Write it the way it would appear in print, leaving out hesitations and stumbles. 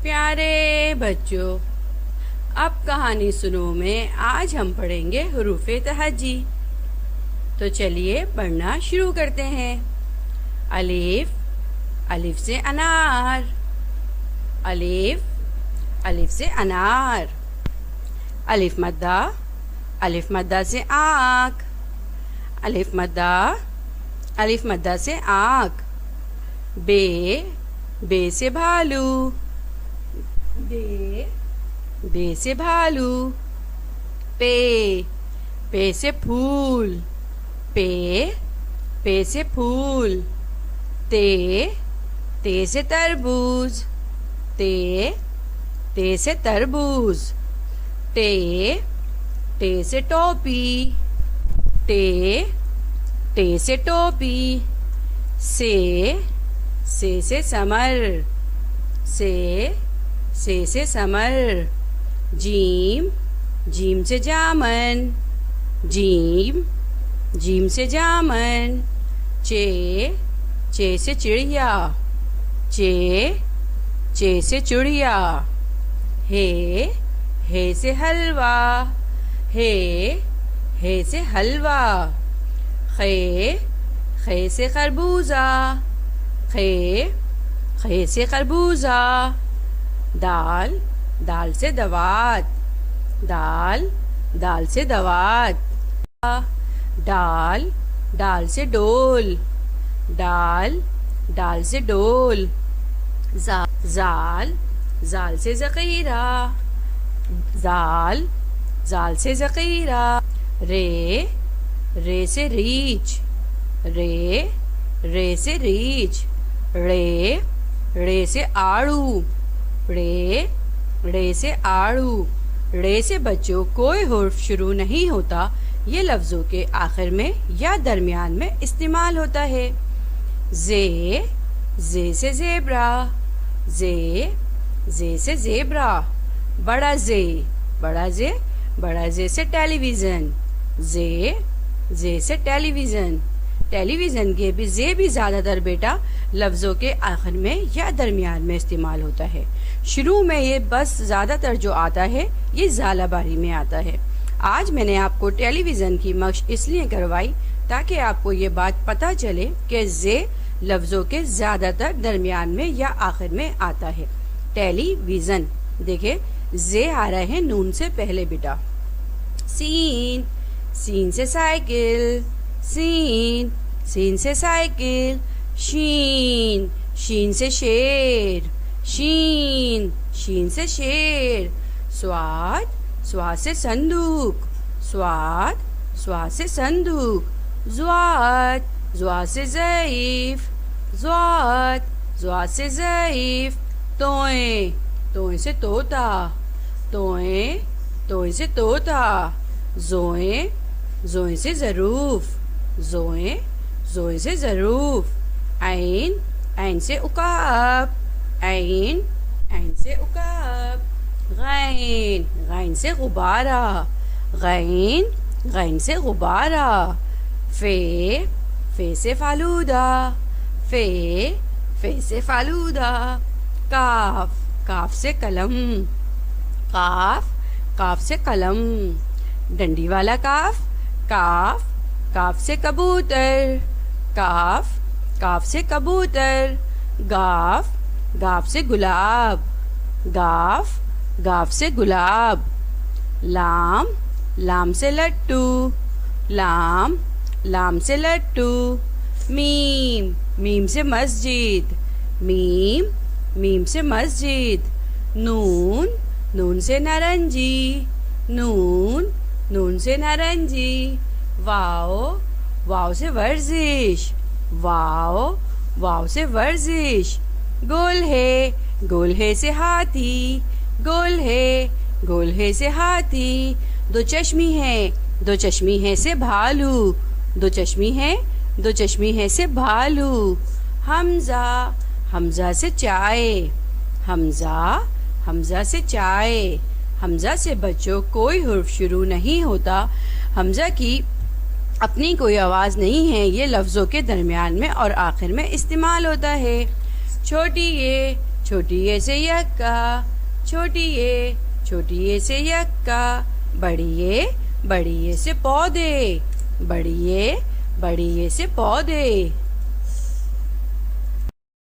प्यारे बच्चों, अब कहानी सुनो में आज हम पढ़ेंगे हुरूफ तहज्जी। तो चलिए पढ़ना शुरू करते हैं। अलिफ, अलिफ से अनार। अलिफ, अलिफ से अनार। अलिफ मद्दा, अलिफ मद्दा से आँख। अलिफ मद्दा, अलिफ मद्दा से आँख। बे, बे से भालू। बे, बे से भालू। पे, पे से फूल। पे, पे से फूल। ते, ते से तरबूज। ते, ते से तरबूज। टे, टे से टोपी। टे, टे से टोपी। से समर। से समर। जीम, जीम से जामन। जीम, जीम से जामन। चे से चिड़िया। चे से चिड़िया। हे से हलवा। हे से हलवा। खे से खरबूजा। खे से खरबूजा। दाल, दाल से दवात। दाल से दवात। डाल, डाल से डोल। डाल से डोल। जाल से ज़ख़ीरा। जाल से ज़ख़ीरा। रे से रीछ। रे से रीछ। रे से आड़ू। रे से आड़ू। रे से बच्चों कोई हुर्फ शुरू नहीं होता, ये लफ्ज़ों के आखिर में या दरमियान में इस्तेमाल होता है। जे से ज़ेब्रा। जे से ज़ेब्रा। बड़ा जे से टेलीविज़न। जे से टेलीविज़न। टेलीविज़न के भी जे भी ज़्यादातर बेटा लफ्ज़ों के आखिर में या दरमियान में इस्तेमाल होता है। शुरू में ये बस ज़्यादातर जो आता है ये ज़ालाबारी में आता है। आज मैंने आपको टेलीविज़न की मश्क इसलिए करवाई ताकि आपको ये बात पता चले कि जे लफ्ज़ों के ज़्यादातर दरमियान में या आखिर में आता है। टेलीविज़न देखिए जे आ रहा है नून से पहले बेटा। सीन से साइकिल। सीन से साइकिल। शीन से शेर। शीन से शेर। स्वाद से संदूक। स्वाद से संदूक। ज़्वाद से ज़ईफ। ज़्वाद से ज़ईफ। तोए से तोता। तोए से तोता। जोए से ज़रूफ। जोए से ज़रूफ। ऐन से उकाब। ऐन से उकाब। गैन से गुब्बारा। गैन से गुब्बारा। फे से फालूदा। फे से फालूदा। काफ से कलम। काफ से कलम। डंडी वाला काफ से कबूतर। काफ से कबूतर। गाफ से गुलाब। गाफ से गुलाब। लाम से लट्टू। लाम से लट्टू। मीम से मस्जिद। मीम से मस्जिद। नून से नारंगी। नून से नारंगी। वाव से वर्जिश। वाव से वर्जिश। गोल है से हाथी। गोल है से हाथी। दो चश्मी है से भालू। दो चश्मी है से भालू। हमजा से चाय। हमजा से चाय। हमजा से बच्चों कोई हुर्फ शुरू नहीं होता। हमजा की अपनी कोई आवाज़ नहीं है, ये लफ्ज़ों के दरमियान में और आखिर में इस्तेमाल होता है। छोटी چھوٹی اے سے یکا، چھوٹی اے سے یکا، بڑی اے سے پودے، بڑی اے سے پودے۔